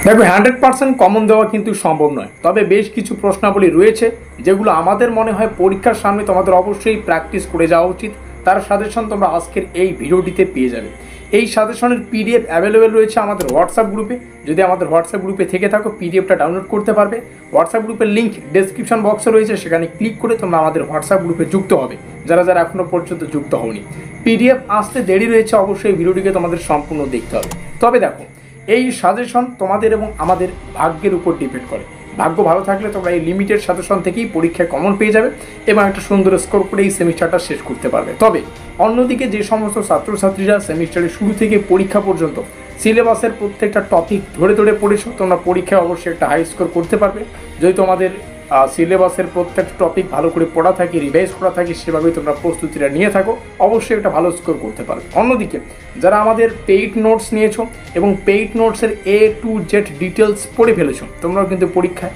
দেখো 100% কমন দেওয়া কিন্তু সম্ভব নয়, তবে বেশ কিছু প্রশ্নাবলী রয়েছে যেগুলো আমাদের মনে হয় পরীক্ষার সামনে তোমাদের অবশ্যই প্র্যাকটিস করে যাওয়া উচিত। তার সাজেশন তোমরা আজকের এই ভিডিওটিতে পেয়ে যাবে। এই সাজেশনের পিডিএফ অ্যাভেলেবেল রয়েছে আমাদের হোয়াটসঅ্যাপ গ্রুপে। যদি আমাদের হোয়াটসঅ্যাপ গ্রুপে থেকে থাকো পিডিএফটা ডাউনলোড করতে পারবে। হোয়াটসঅ্যাপ গ্রুপের লিঙ্ক ডেসক্রিপশন বক্সে রয়েছে, সেখানে ক্লিক করে তোমরা আমাদের হোয়াটসঅ্যাপ গ্রুপে যুক্ত হবে যারা যারা এখনও পর্যন্ত যুক্ত হওনি। পিডিএফ আসতে দেরি রয়েছে, অবশ্যই ভিডিওটিকে তোমাদের সম্পূর্ণ দেখতে হবে। তবে দেখো, এই সাজেশন তোমাদের এবং আমাদের ভাগ্যের উপর ডিপেন্ড করে। ভাগ্য ভালো থাকলে তোমরা এই লিমিটেড সাজেশন থেকেই পরীক্ষায় কমন পেয়ে যাবে এবং একটা সুন্দর স্কোর করে এই সেমিস্টারটা শেষ করতে পারবে। তবে অন্যদিকে যে সমস্ত ছাত্রছাত্রীরা সেমিস্টারের শুরু থেকে পরীক্ষা পর্যন্ত সিলেবাসের প্রত্যেকটা টপিক ধরে ধরে পড়েছো, তোমরা পরীক্ষায় অবশ্যই একটা হাই স্কোর করতে পারবে। যদি তোমাদের সিলেবাসের প্রত্যেক টপিক ভালো করে পড়া থাকে, রিভাইজ করা থাকে, সেভাবেই তোমরা প্রস্তুতিটা নিয়ে থাকো, অবশ্যই একটা ভালো স্কোর করতে পারবে। অন্যদিকে যারা আমাদের পেইড নোটস নিয়েছো এবং পেইড নোটসের A to Z ডিটেলস পড়ে ফেলেছো, তোমরাও কিন্তু পরীক্ষায়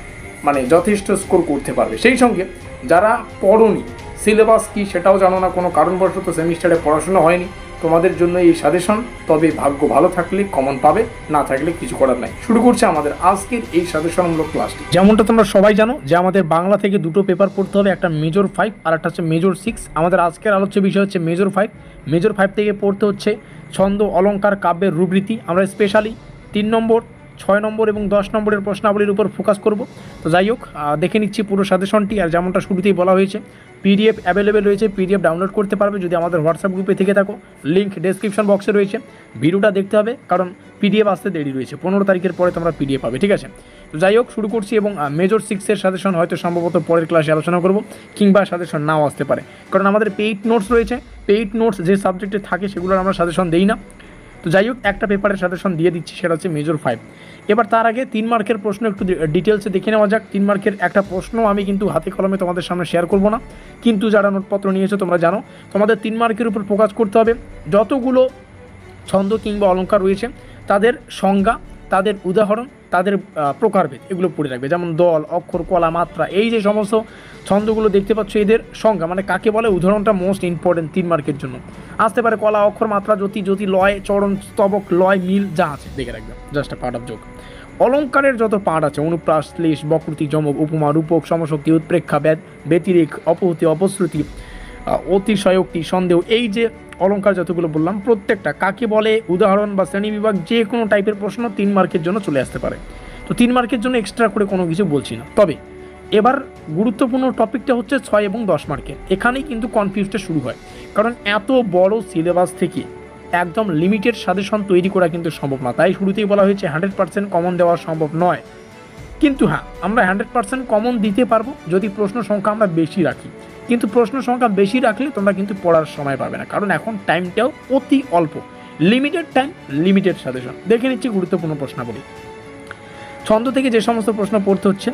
যথেষ্ট স্কোর করতে পারবে। সেই সঙ্গে যারা পড়োনি, সিলেবাস কী সেটাও জানো না, কোনো কারণবশত সেমিস্টারে পড়াশোনা হয়নি, তোমাদের জন্য এই সাজেশন। তবে ভাগ্য ভালো থাকলে কমন পাবে, না থাকলে কিছু করার নাই। শুরু করছে আমাদের আজকের এই সাজেশনমূলক ক্লাসটি। যেমনটা তোমরা সবাই জানো যে আমাদের বাংলা থেকে দুটো পেপার পড়তে হবে, একটা মেজর 5 আর একটা হচ্ছে মেজর 6। আমাদের আজকের আলোচ্য বিষয় হচ্ছে মেজর 5। মেজর 5 থেকে পড়তে হচ্ছে ছন্দ, অলঙ্কার, কাব্যের রূপরীতি। আমরা স্পেশালি 3 নম্বর, 6 নম্বর এবং 10 নম্বরের প্রশ্নাবলীর উপর ফোকাস করব। তো যাই হোক, দেখে নিচ্ছি পুরো সাজেশনটি। আর যেমনটা শুরুতেই বলা হয়েছে, পিডিএফ অ্যাভেলেবেল রয়েছে, পিডিএফ ডাউনলোড করতে পারবে যদি আমাদের হোয়াটসঅ্যাপ গ্রুপে থেকে থাকো। লিঙ্ক ডেসক্রিপশন বক্সে রয়েছে। ভিডিওটা দেখতে হবে কারণ পিডিএফ আসতে দেরি রয়েছে, 15 তারিখের পরে তোমরা পিডিএফ পাবে, ঠিক আছে? তো যাই হোক, শুরু করছি এবং মেজর 6-এর সাজেশন হয়তো সম্ভবত পরের ক্লাসে আলোচনা করব, কিংবা সাজেশন নাও আসতে পারে, কারণ আমাদের পেইড নোটস রয়েছে। পেইড নোটস যে সাবজেক্টে থাকে সেগুলোর আমরা সাজেশন দিই না। তো যাই হোক, একটা পেপারের সাজেশন দিয়ে দিচ্ছি, সেটা হচ্ছে মেজর 5। এবার তার আগে 3 মার্কের প্রশ্ন একটু ডিটেলসে দেখে নেওয়া যাক। 3 মার্কের একটা প্রশ্ন আমি কিন্তু হাতে কলমে তোমাদের সামনে শেয়ার করব না, কিন্তু যারা নোটপত্র নিয়েছো তোমরা জানো তোমাদের 3 মার্কের উপর ফোকাস করতে হবে। যতগুলো ছন্দ কিংবা অলঙ্কার রয়েছে তাদের সংজ্ঞা, তাদের উদাহরণ, তাদের প্রকারভেদ এগুলো পড়ে রাখবে। যেমন দল, অক্ষর, কলা, মাত্রা, এই যে সমস্ত ছন্দগুলো দেখতে পাচ্ছ এদের সংজ্ঞা কাকে বলে, উদাহরণটা মোস্ট ইম্পর্টেন্ট 3 মার্কের জন্য। আসতে পারে কলা, অক্ষর, মাত্রা, জ্যোতি, জ্যোতি, লয়, চরণ, স্তবক, লয়, মিল যা আছে দেখে রাখবে, জাস্ট পার্ট অফ যোগ। অলঙ্কারের যত পার্ট আছে, অনুপ্রাস, শ্লেষ, বক্রতি, যমক, উপমা, রূপক, সমশক্তি, উৎপ্রেক্ষা, ব্যতিরেক, অপহূতি, অপশ্রুতি, অতিশয়োক্তি, সন্দেহ, এই যে অলঙ্কার যতগুলো বললাম প্রত্যেকটা কাকে বলে, উদাহরণ বা শ্রেণী বিভাগ, যে কোনো টাইপের প্রশ্ন 3 মার্কের জন্য চলে আসতে পারে। তো 3 মার্কের জন্য এক্সট্রা করে কোনো কিছু বলছি না। তবে এবার গুরুত্বপূর্ণ টপিকটা হচ্ছে 6 এবং 10 মার্কের। এখানেই কিন্তু কনফিউজটা শুরু হয়, কারণ এত বড় সিলেবাস থেকে একদম লিমিটেড সাজেশন তৈরি করা কিন্তু সম্ভব না। তাই শুরুতেই বলা হয়েছে 100% কমন দেওয়া সম্ভব নয়। কিন্তু হ্যাঁ, আমরা 100% কমন দিতে পারবো যদি প্রশ্ন সংখ্যা আমরা বেশি রাখি। কিন্তু প্রশ্ন সংখ্যা বেশি রাখলে তোমরা কিন্তু পড়ার সময় পাবে না, কারণ এখন টাইমটাও অতি অল্প। Limited time, limited suggestion. দেখে নিচ্ছি গুরুত্বপূর্ণ প্রশ্নাবলী। ছন্দ থেকে যে সমস্ত প্রশ্ন পড়তে হচ্ছে,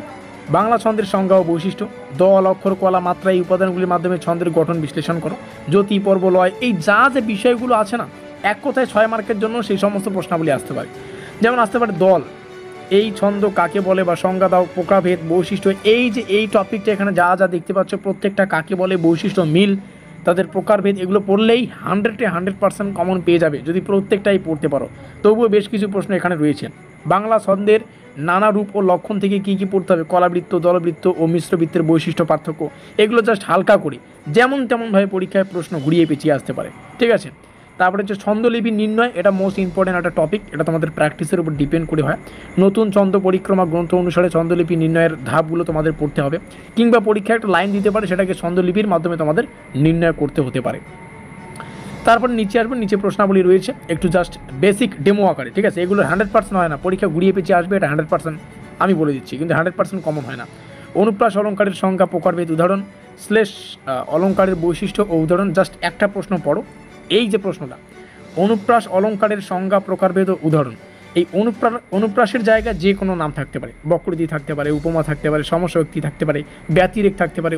বাংলা ছন্দের সংজ্ঞা ও বৈশিষ্ট্য, দল, অক্ষর, কলা, মাত্রা, এই উপাদানগুলির মাধ্যমে ছন্দের গঠন বিশ্লেষণ করো, জ্যোতি, পর্ব, লয়, এই যা যে বিষয়গুলো আছে না, এক কথায় 6 মার্কের জন্য সেই সমস্ত প্রশ্নাবলী আসতে পারে। যেমন আসতে পারে দল, এই ছন্দ কাকে বলে বা সংজ্ঞা দাও, প্রকারভেদ, বৈশিষ্ট্য, এই যে এই টপিকটা এখানে যা যা দেখতে পাচ্ছ প্রত্যেকটা কাকে বলে, বৈশিষ্ট্য, মিল, তাদের প্রকারভেদ, এগুলো পড়লেই 100% কমন পেয়ে যাবে যদি প্রত্যেকটাই পড়তে পারো। তবুও বেশ কিছু প্রশ্ন এখানে রয়েছে। বাংলা ছন্দের নানা রূপ ও লক্ষণ থেকে কী কী পড়তে হবে, কলাবৃত্ত, দলবৃত্ত ও মিশ্রবৃত্তের বৈশিষ্ট্য, পার্থক্য, এগুলো জাস্ট হালকা করে যেমন তেমনভাবে পরীক্ষায় প্রশ্ন ঘুরিয়ে পেঁচিয়ে আসতে পারে, ঠিক আছে? তারপরে হচ্ছে ছন্দলিপি নির্ণয়, এটা মোস্ট ইম্পর্টেন্ট একটা টপিক, এটা তোমাদের প্র্যাকটিসের উপর ডিপেন্ড করে হয়। নতুন ছন্দ পরিক্রমা গ্রন্থ অনুসারে ছন্দলিপি নির্ণয়ের ধাপগুলো তোমাদের পড়তে হবে, কিংবা পরীক্ষায় একটা লাইন দিতে পারে, সেটাকে ছন্দলিপির মাধ্যমে তোমাদের নির্ণয় করতে হতে পারে। তারপর নিচে আসবে, নিচে প্রশ্নাবলী রয়েছে একটু জাস্ট বেসিক ডেমো আকারে, ঠিক আছে? এগুলো 100% হয় না, পরীক্ষা ঘুরিয়ে পেঁচিয়ে আসবে, এটা 100% আমি বলে দিচ্ছি, কিন্তু 100% কমন হয় না। অনুপ্রাস অলঙ্কারের সংজ্ঞা, প্রকারভেদ, উদাহরণ, শ্লেষ অলঙ্কারের বৈশিষ্ট্য ও উদাহরণ, জাস্ট একটা প্রশ্ন পড়ো। এই যে প্রশ্নটা, অনুপ্রাস অলঙ্কারের সংজ্ঞা, প্রকারভেদ ও উদাহরণ, এই অনুপ্রাসের জায়গায় যে কোনো নাম থাকতে পারে, বক্রতি থাকতে পারে, উপমা থাকতে পারে, সমশক্তি থাকতে পারে, ব্যতিরেক থাকতে পারে,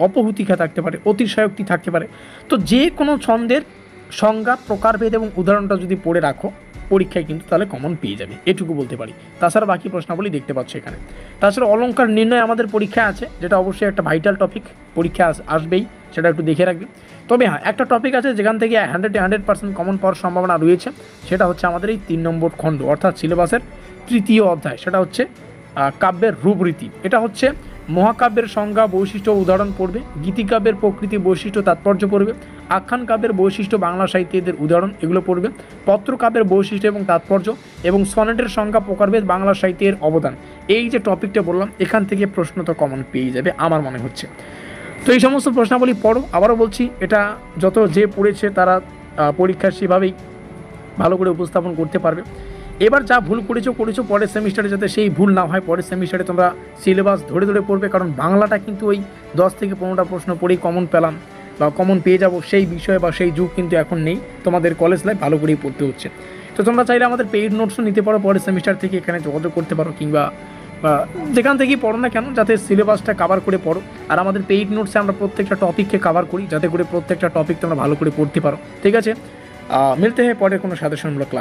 অপহূতিকা থাকতে পারে, অতিশয়োক্তি থাকতে পারে। তো যে কোনো ছন্দের সংজ্ঞা, প্রকারভেদ এবং উদাহরণটা যদি পড়ে রাখো পরীক্ষায় কিন্তু তাহলে কমন পেয়ে যাবে, এটুকু বলতে পারি। তাছাড়া বাকি প্রশ্নাবলী দেখতে পাচ্ছ এখানে। তাছাড়া অলঙ্কার নির্ণয় আমাদের পরীক্ষায় আছে, যেটা অবশ্যই একটা ভাইটাল টপিক, পরীক্ষা আসবেই, সেটা একটু দেখে রাখবে। তবে হ্যাঁ, একটা টপিক আছে যেখান থেকে 100% কমন পাওয়ার সম্ভাবনা রয়েছে, সেটা হচ্ছে আমাদের এই 3 নম্বর খণ্ড, অর্থাৎ সিলেবাসের তৃতীয় অধ্যায়, সেটা হচ্ছে কাব্যের রূপরীতি। এটা হচ্ছে মহাকাব্যের সংজ্ঞা, বৈশিষ্ট্য, উদাহরণ পড়বে, গীতিকাব্যের প্রকৃতি, বৈশিষ্ট্য, তাৎপর্য পড়বে, আখ্যান কাব্যের বৈশিষ্ট্য, বাংলা সাহিত্যের উদাহরণ এগুলো পড়বে, পত্রকাব্যের বৈশিষ্ট্য এবং তাৎপর্য, এবং সনেটের সংজ্ঞা, প্রকারভেদ, বাংলা সাহিত্যের অবদান। এই যে টপিকটা বললাম, এখান থেকে প্রশ্ন তো কমন পেয়ে যাবে আমার মনে হচ্ছে। তো এই সমস্ত প্রশ্নাবলী পড়ো। আবারও বলছি, এটা যত যে পড়েছে তারা পরীক্ষায় সেভাবেই ভালো করে উপস্থাপন করতে পারবে। এবার যা ভুল করেছো পরের সেমিস্টারে যাতে সেই ভুল না হয়, পরের সেমিস্টারে তোমরা সিলেবাস ধরে ধরে পড়বে, কারণ বাংলাটা কিন্তু ওই 10 থেকে 15টা প্রশ্ন পড়েই কমন পেলাম বা কমন পেয়ে যাব, সেই বিষয় বা সেই যুগ কিন্তু এখন নেই। তোমাদের কলেজ লাইফ ভালো করেই পড়তে হচ্ছে। তো তোমরা চাইলে আমাদের পেইড নোটসও নিতে পারো পরের সেমিস্টার থেকে, এখানে যোগাযোগ করতে পারো, কিংবা যেখান থেকেই পড়ো না কেন, যাতে সিলেবাসটা কভার করে পড়ো। আর আমাদের পেইড নোটসে আমরা প্রত্যেকটা টপিককে কভার করি, যাতে করে প্রত্যেকটা টপিক তোমরা ভালো করে পড়তে পারো। ঠিক আছে, মিলতে হয় পরের কোনো সাজেশনমূলক ক্লাস।